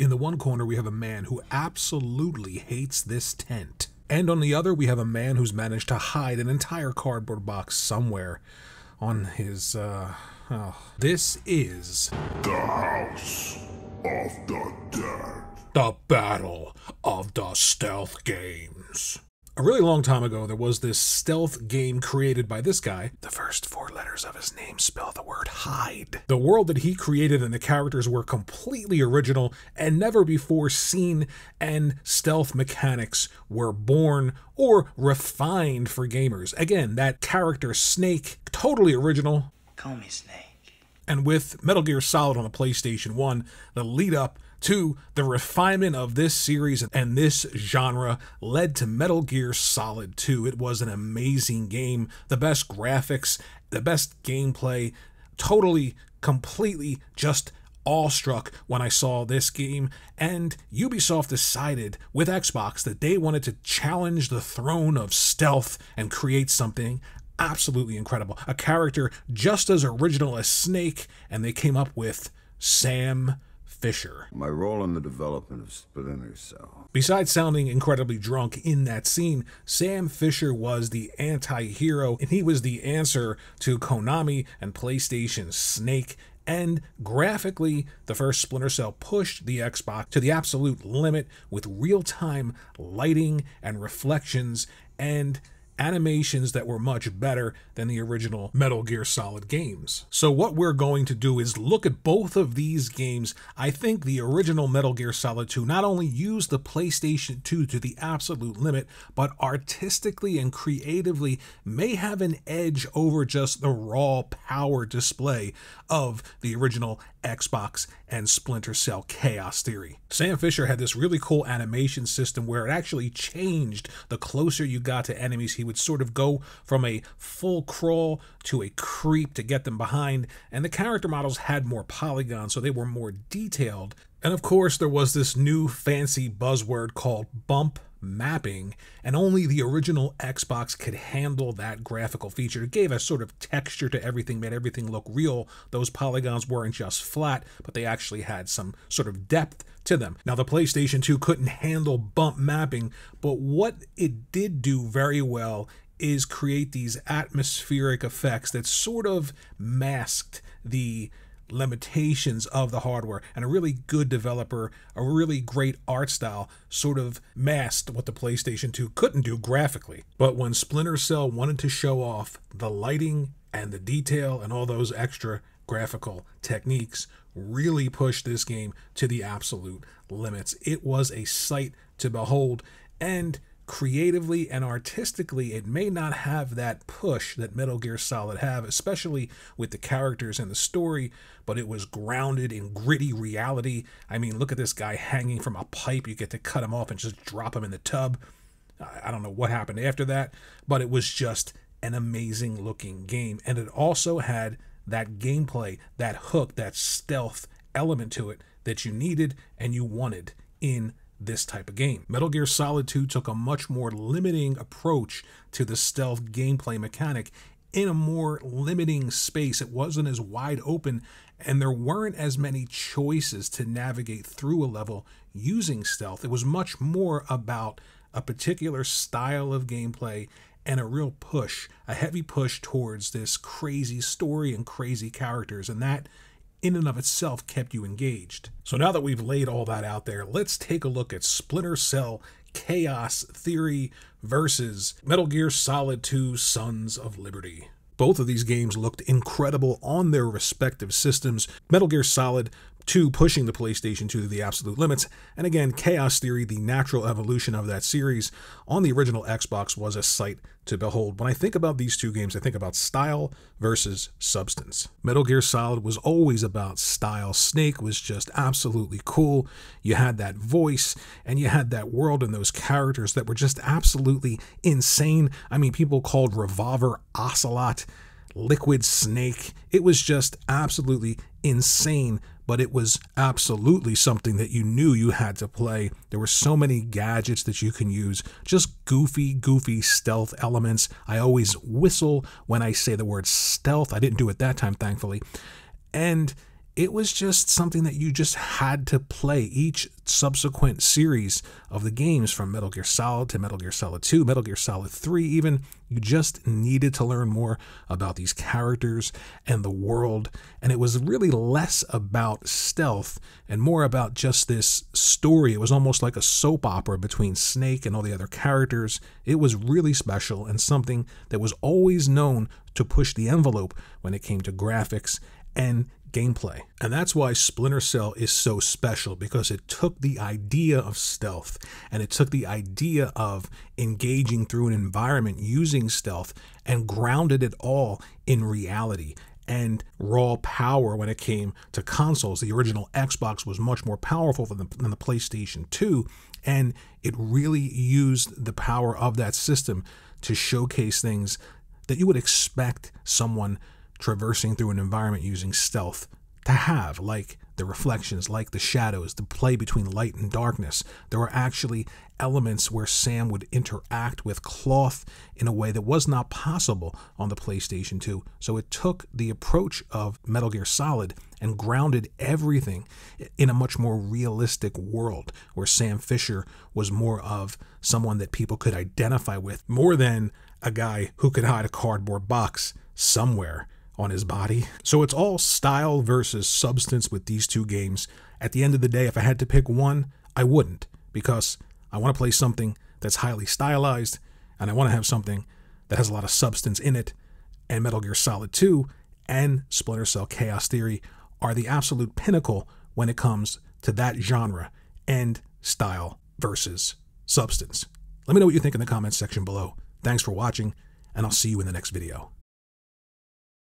In the one corner, we have a man who absolutely hates this tent. And on the other, we have a man who's managed to hide an entire cardboard box somewhere on his, This is the House of the Dead. The Battle of the Stealth Games. A really long time ago, there was this stealth game created by this guy. The first 4 letters of his name spell the word hide. The world that he created and the characters were completely original and never before seen, and stealth mechanics were born or refined for gamers. Again, that character Snake, totally original. Call me Snake. And with Metal Gear Solid on the PlayStation 1, the lead up to the refinement of this series and this genre led to Metal Gear Solid 2. It was an amazing game, the best graphics, the best gameplay, totally, completely just awestruck when I saw this game, and Ubisoft decided with Xbox that they wanted to challenge the throne of stealth and create something absolutely incredible. A character just as original as Snake, and they came up with Sam Fisher. My role in the development of Splinter Cell. Besides sounding incredibly drunk in that scene, Sam Fisher was the anti-hero, and he was the answer to Konami and PlayStation's Snake. And graphically, the first Splinter Cell pushed the Xbox to the absolute limit with real-time lighting and reflections and animations that were much better than the original Metal Gear Solid games. So what we're going to do is look at both of these games. I think the original Metal Gear Solid 2 not only used the PlayStation 2 to the absolute limit, but artistically and creatively may have an edge over just the raw power display of the original Xbox and Splinter Cell Chaos Theory. Sam Fisher had this really cool animation system where it actually changed the closer you got to enemies. He would sort of go from a full crawl to a creep to get them behind, and the character models had more polygons, so they were more detailed. And of course, there was this new fancy buzzword called bump mapping, and only the original Xbox could handle that graphical feature. It gave a sort of texture to everything, made everything look real. Those polygons weren't just flat, but they actually had some sort of depth to them. Now, the PlayStation 2 couldn't handle bump mapping, but what it did do very well is create these atmospheric effects that sort of masked the limitations of the hardware, and a really good developer, a really great art style sort of masked what the PlayStation 2 couldn't do graphically. But when Splinter Cell wanted to show off the lighting and the detail and all those extra graphical techniques, really pushed this game to the absolute limits. It was a sight to behold, and creatively and artistically, it may not have that push that Metal Gear Solid have, especially with the characters and the story, but it was grounded in gritty reality. I mean, look at this guy hanging from a pipe. You get to cut him off and just drop him in the tub. I don't know what happened after that, but it was just an amazing looking game. And it also had that gameplay, that hook, that stealth element to it that you needed and you wanted in this type of game. Metal Gear Solid 2 took a much more limiting approach to the stealth gameplay mechanic in a more limiting space. It wasn't as wide open, and there weren't as many choices to navigate through a level using stealth. It was much more about a particular style of gameplay and a real push, a heavy push towards this crazy story and crazy characters, and that in and of itself kept you engaged. So now that we've laid all that out there, let's take a look at Splinter Cell Chaos Theory versus Metal Gear Solid 2 Sons of Liberty. Both of these games looked incredible on their respective systems. Metal Gear Solid 2 pushing the PlayStation 2 to the absolute limits, and again, Chaos Theory, the natural evolution of that series on the original Xbox, was a sight to behold. When I think about these two games, I think about style versus substance. Metal Gear Solid was always about style. Snake was just absolutely cool. You had that voice, and you had that world and those characters that were just absolutely insane. I mean, people called Revolver Ocelot, Liquid Snake. It was just absolutely insane, but it was absolutely something that you knew you had to play. There were so many gadgets that you can use, just goofy stealth elements. I always whistle when I say the word stealth. I didn't do it that time, thankfully. And it was just something that you just had to play. Each subsequent series of the games, from Metal Gear Solid to Metal Gear Solid 2, Metal Gear Solid 3 even, you just needed to learn more about these characters and the world. And it was really less about stealth and more about just this story. It was almost like a soap opera between Snake and all the other characters. It was really special and something that was always known to push the envelope when it came to graphics and gameplay. And that's why Splinter Cell is so special, because it took the idea of stealth and it took the idea of engaging through an environment using stealth and grounded it all in reality and raw power. When it came to consoles, the original Xbox was much more powerful than the PlayStation 2, and it really used the power of that system to showcase things that you would expect someone traversing through an environment using stealth to have, like the reflections, like the shadows, the play between light and darkness. There were actually elements where Sam would interact with cloth in a way that was not possible on the PlayStation 2. So it took the approach of Metal Gear Solid and grounded everything in a much more realistic world, where Sam Fisher was more of someone that people could identify with, more than a guy who could hide a cardboard box somewhere on his body. So it's all style versus substance with these two games. At the end of the day, if I had to pick one, I wouldn't, because I want to play something that's highly stylized and I want to have something that has a lot of substance in it. And Metal Gear Solid 2 and Splinter Cell Chaos Theory are the absolute pinnacle when it comes to that genre and style versus substance. Let me know what you think in the comments section below. Thanks for watching, and I'll see you in the next video.